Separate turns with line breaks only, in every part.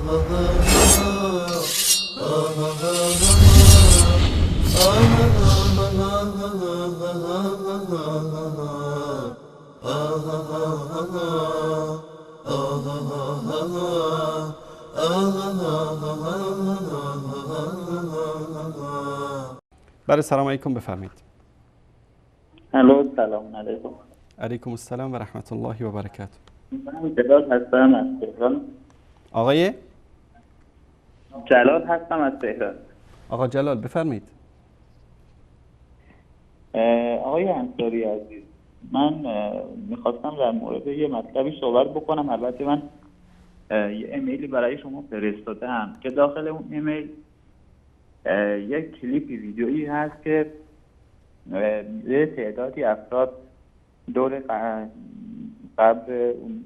بله سلام علیکم بفرمایید.
الو سلام علیکم.
علیکم السلام و رحمت الله و برکاته.
من جلال هستم از تهران.
آقای
جلال هستم از تهران.
آقا جلال بفرمایید.
آقای انصاری عزیز، من میخواستم در مورد یه مطلبی صحبت بکنم. البته من یه ایمیلی برای شما فرستادم که داخل اون ایمیل یک کلیپ ویدیویی هست که یه تعدادی افراد دور قبر اون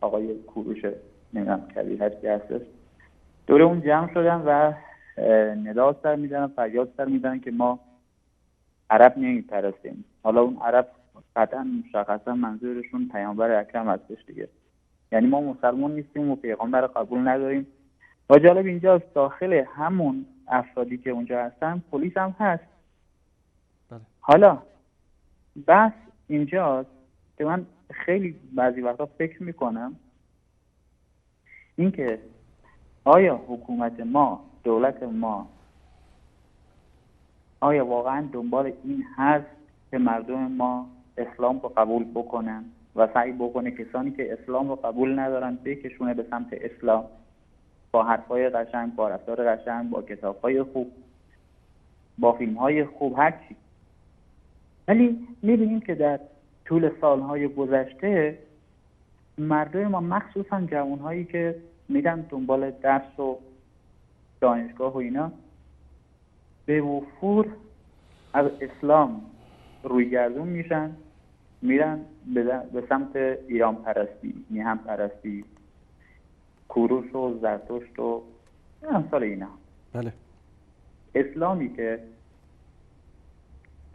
آقای کوروش نمیدونم کبیر هرکی هستش دور اون جمع شدن و ندا سر میزنن، فریاد سر میزنن که ما عرب نمیپرستیم. حالا اون عرب قطعا مشخصا منظورشون پیامبر اکرم هستش دیگه، یعنی ما مسلمان نیستیم و پیغمبر قبول نداریم. و جالب اینجاست داخل همون افرادی که اونجا هستن پلیس هم هست.
بله.
حالا بس اینجاست که من خیلی بعضی وقتا فکر میکنم اینکه آیا حکومت ما، دولت ما، آیا واقعا دنبال این هست که مردم ما اسلام رو قبول بکنن و سعی بکنه کسانی که اسلام رو قبول ندارن بکشونه به سمت اسلام با حرفای قشنگ، با رفتار قشنگ، با کتاب‌های خوب، با فیلم‌های خوب، هر چی. ولی می‌بینیم که در طول سال‌های گذشته مردم ما مخصوصا جوان‌هایی که میرن دنبال درس و دانشگاه و اینا به وفور از اسلام روی گردون میشن، میرن به سمت ایران پرستی، میهن پرستی، کوروش و زرتشت و امثال اینا.
بله.
اسلامی که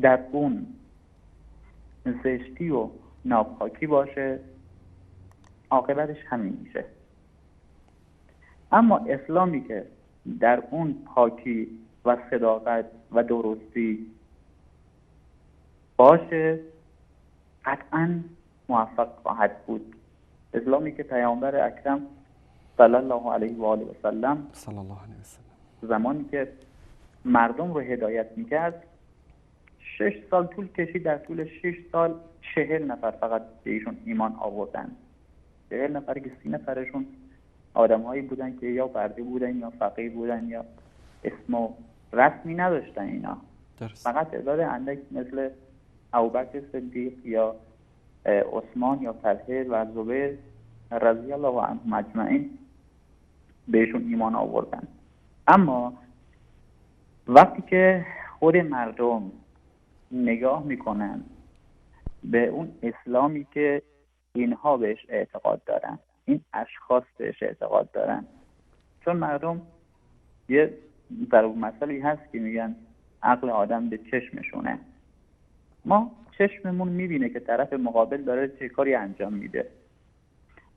در اون زشتی و ناپاکی باشه عاقبتش همین میشه. اما اسلامی که در اون پاکی و صداقت و درستی باشه قطعا موفق خواهد بود. اسلامی که پیامبر اکرم صلی الله علیه و آله و سلم زمانی که مردم رو هدایت میکرد 6 سال طول کشید، در طول 6 سال 40 نفر فقط به ایشون ایمان آوردن. 40 نفر که 30 نفرشون آدم‌هایی بودن که یا بردی بودن یا فقیر بودن یا اسم و رسمی نداشتن اینا.
درست.
فقط تعداد اندک مثل ابوبکر صدیق یا عثمان یا طلحه و زبیر رضی الله عنهم اجمعین بهشون ایمان آوردن. اما وقتی که خود مردم نگاه میکنن به اون اسلامی که اینها بهش اعتقاد دارن، این اشخاص بهش اعتقاد دارن، چون مردم یه ضرب مثلی هست که میگن عقل آدم به چشمشونه. ما چشممون میبینه که طرف مقابل داره چه کاری انجام میده.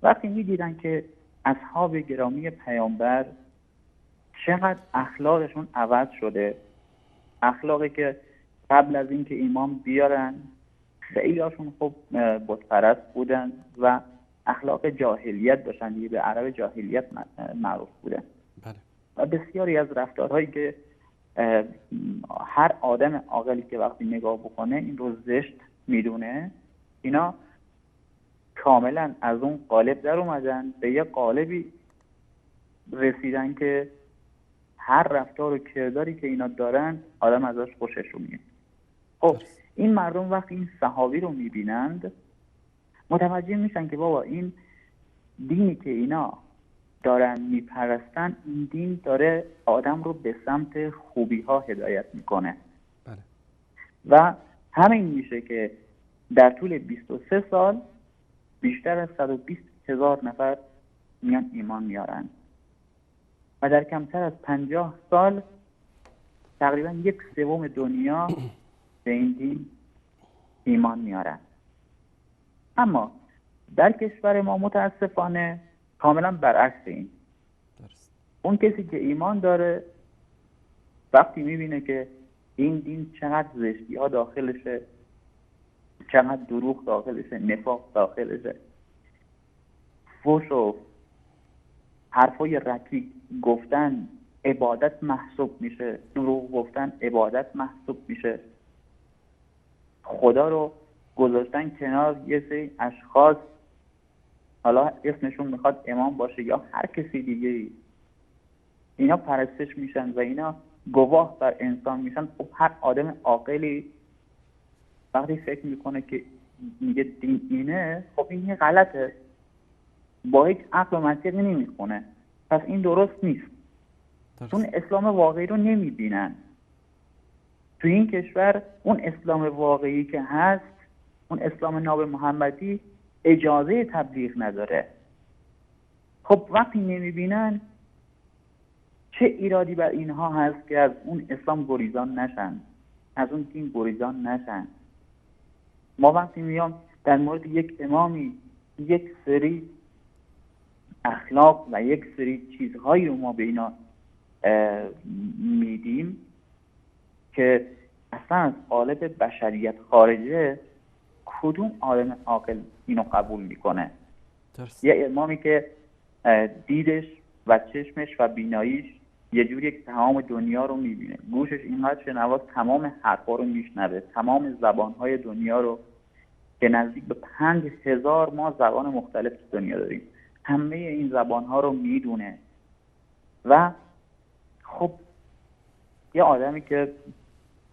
وقتی میدیدن که اصحاب گرامی پیامبر چقدر اخلاقشون عوض شده، اخلاقی که قبل از اینکه ایمان بیارن خیلی هاشون خب بت پرست بودن و اخلاق جاهلیت داشتن، دیگه به عرب جاهلیت معروف بودن.
بله.
و بسیاری از رفتارهایی که هر آدم عاقلی که وقتی نگاه بکنه این رو زشت میدونه، اینا کاملا از اون قالب در اومدن به یه قالبی رسیدن که هر رفتار و کرداری که اینا دارن آدم ازش خوشش میاد. خب این مردم وقتی این صحابی رو میبینند متوجه میشن که بابا این دینی که اینا دارن میپرستن، این دین داره آدم رو به سمت خوبی ها هدایت میکنه.
بله.
و همین میشه که در طول 23 سال بیشتر از 120,000 نفر میان ایمان میارن و در کمتر از 50 سال تقریبا 1/3 دنیا به این دین ایمان میارن. اما در کشور ما متاسفانه کاملا برعکس این.
درست.
اون کسی که ایمان داره وقتی میبینه که این دین چقدر زشتی ها داخلشه، چقدر دروغ داخلشه، نفاق داخلشه، فحش و حرفای رکیک گفتن عبادت محسوب میشه، دروغ گفتن عبادت محسوب میشه، خدا رو گذاشتن کنار یه سری اشخاص، حالا اسمشون میخواد امام باشه یا هر کسی دیگه، اینا پرستش میشن و اینا گواه بر انسان میشن. خب هر آدم عاقلی وقتی فکر میکنه که میگه دین اینه، خب این یه غلطه، با هیچ عقل و منطقی نمیخونه، پس این درست نیست. چون اسلام واقعی رو نمیبینن تو این کشور. اون اسلام واقعی که هست، اون اسلام ناب محمدی، اجازه تبلیغ نداره. خب وقتی نمیبینن، چه ایرادی بر اینها هست که از اون اسلام گریزان نشن، از اون دین گریزان نشن؟ ما وقتی میام در مورد یک امامی یک سری اخلاق و یک سری چیزهایی رو ما به اینا میدیم که اصلا از قالب بشریت خارجه، کدوم آدم عاقل اینو قبول میکنه؟ یه امامی که دیدش و چشمش و بیناییش یه جوری که تمام دنیا رو میبینه، گوشش اینقدر شنواست تمام حرفا رو میشنوه، تمام زبانهای دنیا رو که نزدیک به 5000 ما زبان مختلف تو دنیا داریم، همه این زبانها رو میدونه. و خب یه آدمی که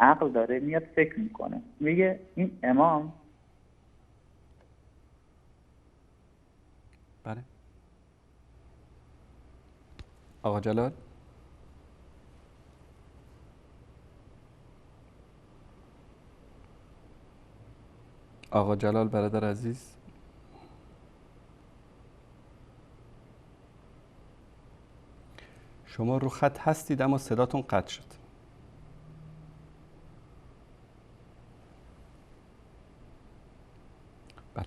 عقل داره میاد فکر میکنه، میگه این امام
بله. آقا جلال، آقا جلال برادر عزیز، شما رو خط هستید اما صداتون قطع شد. بله،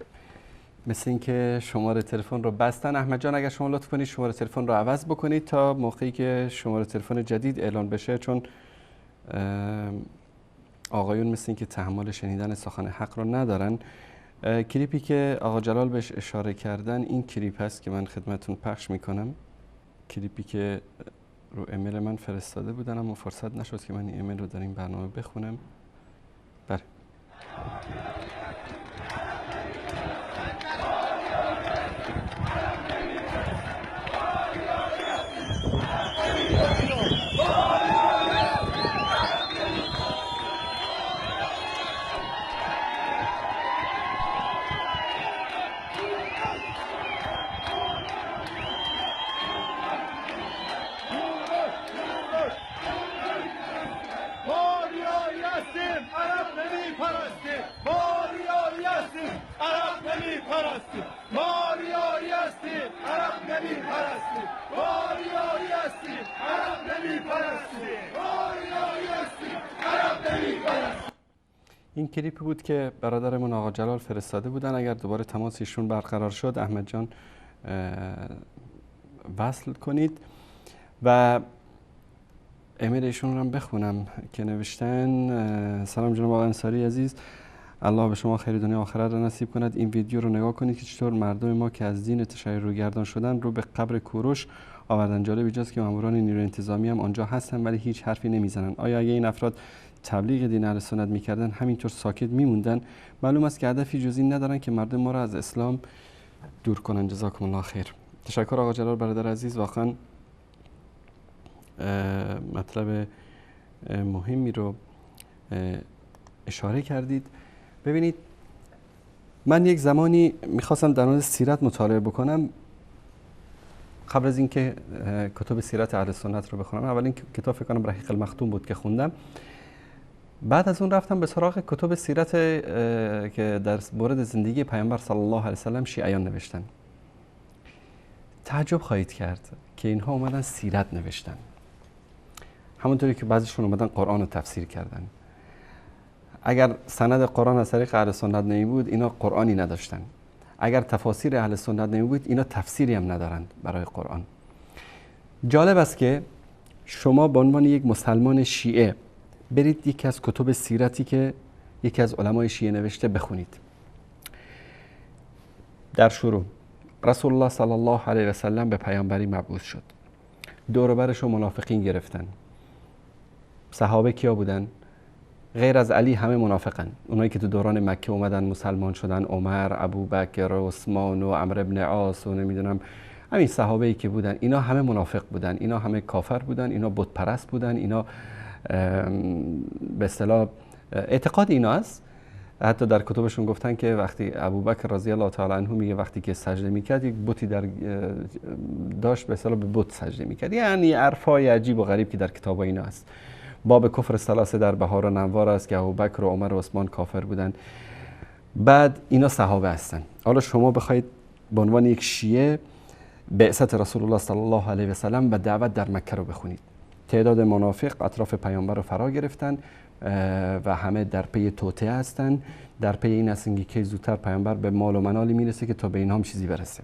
مثل اینکه شماره تلفن رو بستن. احمد جان اگر شما لطف کنید شماره تلفن رو عوض بکنید تا موقعی که شماره تلفن جدید اعلان بشه، چون آقایون مثل اینکه تحمل شنیدن سخن حق رو ندارن. کلیپی که آقا جلال بهش اشاره کردن این کلیپ هست که من خدمتون پخش میکنم، کلیپی که رو ایمیل من فرستاده بودن اما فرصت نشد که من این ایمیل رو در این برنامه بخونم. بله. این کلیپی بود که برادرمون آقا جلال فرستاده بودن. اگر دوباره تماس ایشون برقرار شد احمد جان وصل کنید و ایمیل ایشون رو هم بخونم که نوشتن: سلام جناب آقای انصاری عزیز، الله به شما خیر دنیا آخرت را نصیب کند. این ویدیو رو نگاه کنید که چطور مردم ما که از دین تشیع روگردان شدن رو به قبر کوروش آوردن. جالب اینجاست که ماموران نیروی انتظامی هم آنجا هستن ولی هیچ حرفی نمیزنن. آیا اگه این افراد تبلیغ دین اهل سنت میکردن همینطور ساکت میموندن؟ معلوم است که هدفی جز این ندارن که مردم ما را از اسلام دور کنن. جزاکم الله خیر. تشکر آقا جلال برادر عزیز، واقعا مطلب مهمی رو اشاره کردید. ببینید، من یک زمانی میخواستم در مورد سیرت مطالعه بکنم. قبل از اینکه کتب سیرت اهل سنت رو بخونم، اولین کتاب فکر کنم رحیق المختوم بود که خوندم. بعد از اون رفتم به سراغ کتب سیرت که در مورد زندگی پیامبر صلی الله علیه و سلم شیعیان نوشتن. تعجب خواهید کرد که اینها اومدن سیرت نوشتن، همونطوری که بعضیشون اومدن قرآن رو تفسیر کردن. اگر سند قرآن از طریق اهل سنت نمی بود اینا قرآنی نداشتن. اگر تفاسیر اهل سنت نمی بود اینا تفسیری هم ندارند برای قرآن. جالب است که شما به عنوان یک مسلمان شیعه برید یکی از کتب سیرتی که یکی از علمای شیعه نوشته بخونید. در شروع رسول الله صلی الله علیه و سلم به پیامبری مبعوث شد. دور و برش رو منافقین گرفتن. صحابه کیا بودن؟ غیر از علی همه منافقن. اونایی که تو دوران مکه اومدن مسلمان شدن، عمر، ابوبکر، عثمان و عمرو ابن عاص و نمیدونم همین صحابه‌ای که بودن، اینا همه منافق بودن، اینا همه کافر بودن، اینا بت پرست بودن، اینا به اصطلاح اعتقاد اینا است. حتی در کتبشون گفتن که وقتی ابوبکر رضی الله تعالی عنه میگه وقتی که سجده میکرد یک بتی داشت به اصطلاح به بت سجده میکرد. یعنی حرفای عجیب و غریب که در کتاب اینا است. باب کفر ثلاثه در بهار و نوار است که ابوبکر و عمر و عثمان کافر بودن. بعد اینا صحابه هستن. حالا شما بخواید به عنوان یک شیعه بعثت رسول الله صلی الله علیه و سلم و دعوت در مکه رو بخونید. تعداد منافق اطراف پیامبر رو فرا گرفتن و همه در پی توطئه هستن، در پی این هستن که زودتر پیامبر به مال و منالی میرسه که تا به اینها هم چیزی برسه.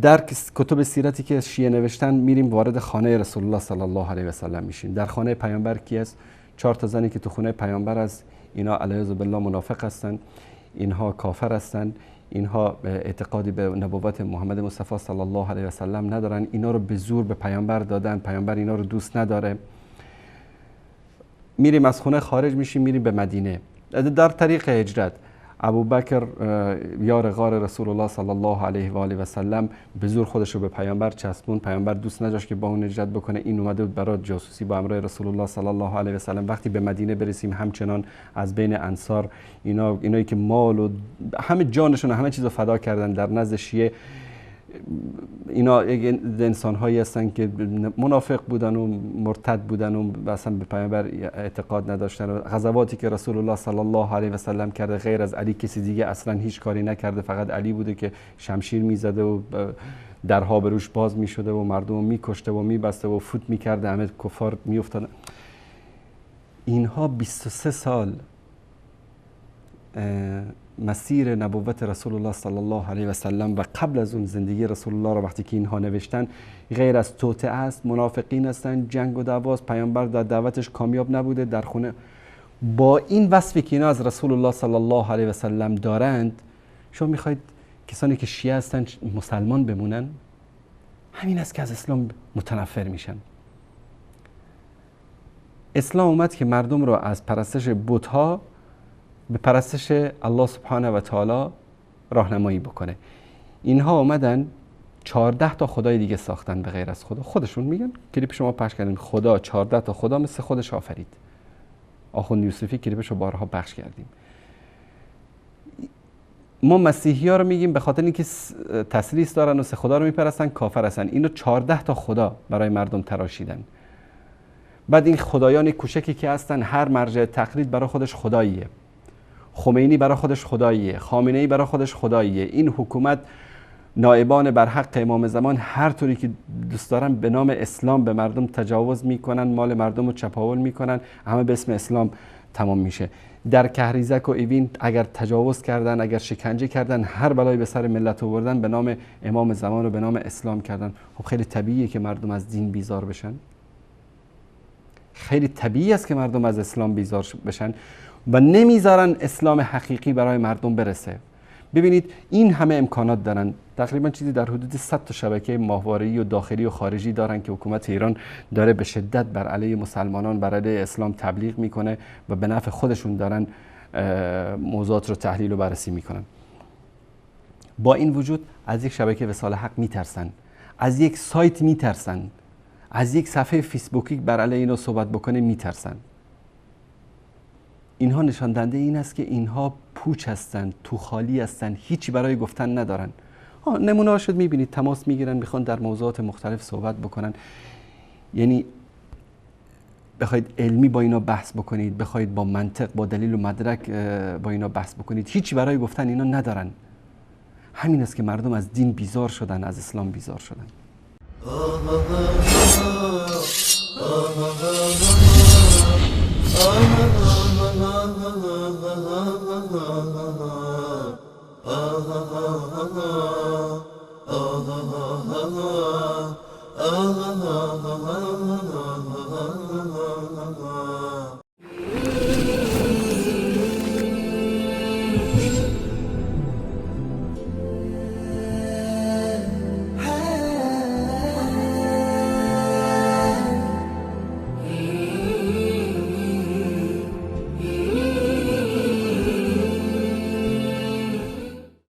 در کتب سیرتی که شیعه نوشتن میریم وارد خانه رسول الله صلی الله علیه و سلم میشیم. در خانه پیامبر کی است؟ 4 تا زنی که تو خونه پیامبر از اینا علیه بالله منافق هستن، اینها کافر هستن، اینها اعتقادی به نبوت محمد مصطفی صلی الله علیه و سلم ندارن، اینا رو به زور به پیامبر دادن، پیامبر اینا رو دوست نداره. میریم از خونه خارج میشیم میریم به مدینه. در طریق هجرت ابوبکر یار غار رسول الله صلی الله علیه و آله و سلم به زور خودش رو به پیامبر چسبون. پیامبر دوست نداشت که با اون هجرت بکنه. این اومده بود برای جاسوسی با امر رسول الله صلی الله علیه و سلم. وقتی به مدینه برسیم همچنان از بین انصار اینایی که مال و همه جانشون همه چیزو فدا کردن در نزد شیعه، اینا انسان هایی هستن که منافق بودن و مرتد بودن و اصلا به پیامبر اعتقاد نداشتن. و غزواتی که رسول الله صلی الله علیه و سلم کرده غیر از علی کسی دیگه اصلا هیچ کاری نکرده، فقط علی بوده که شمشیر میزده و درها به روش باز میشده و مردم رو میکشته و میبسته و فوت میکرده، همه کفار میافتادن. اینها 23 سال مسیر نبوت رسول الله صلی الله علیه و سلم و قبل از اون زندگی رسول الله رو وقتی که اینها نوشتن غیر از توطئه است، منافقین هستن، جنگ و دعواست، پیامبر در دعوتش کامیاب نبوده در خونه. با این وصفی که اینا از رسول الله صلی الله علیه و سلم دارند، شما میخواید کسانی که شیعه هستن مسلمان بمونن؟ همین است که از اسلام متنفر میشن. اسلام اومد که مردم رو از پرستش بت‌ها به پرستش الله سبحانه و تعالی راهنمایی بکنه. اینها اومدن 14 تا خدای دیگه ساختن به غیر از خدا. خودشون میگن، کلیپ شما پخش کردین، خدا 14 تا خدا مثل خودش آفرید. آخوند یوسفی کلیپشو بارها پخش کردیم. ما مسیحی ها رو میگیم به خاطر اینکه تثلیث دارن و سه خدا رو میپرستن کافر هستن. اینو 14 تا خدا برای مردم تراشیدن. بعد این خدایان کوچکی که هستن هر مرجع تقلید برای خودش خداییه. خمینی برای خودش خداییه، خامنه‌ای برای خودش خداییه. این حکومت نائبان بر حق امام زمان هر طوری که دوست دارن به نام اسلام به مردم تجاوز میکنن، مال مردم رو چپاول میکنن، همه به اسم اسلام تمام میشه. در کهریزک و ایوین اگر تجاوز کردن، اگر شکنجه کردن، هر بلایی به سر ملت آوردن، به نام امام زمان و به نام اسلام کردن. خب خیلی طبیعیه که مردم از دین بیزار بشن. خیلی طبیعی است که مردم از اسلام بیزار بشن و نمیذارن اسلام حقیقی برای مردم برسه. ببینید این همه امکانات دارن، تقریبا چیزی در حدود 100 تا شبکه ماهواره‌ای و داخلی و خارجی دارن که حکومت ایران داره به شدت بر علیه مسلمانان، بر علیه اسلام تبلیغ میکنه و به نفع خودشون دارن موضوعات رو تحلیل و بررسی میکنن. با این وجود از یک شبکه وصال حق میترسن، از یک سایت میترسن، از یک صفحه فیسبوکی بر علیه اینو صحبت بکنه میترسن. اینها نشان دهنده این است که اینها پوچ هستند، تو خالی هستند، هیچی برای گفتن ندارن. نمونه شد میبینید تماس میگیرن، میخوان در موضوعات مختلف صحبت بکنن. یعنی بخواید علمی با اینا بحث بکنید، بخواید با منطق، با دلیل و مدرک با اینا بحث بکنید، هیچی برای گفتن اینا ندارن. همین است که مردم از دین بیزار شدن، از اسلام بیزار شدن.
Oh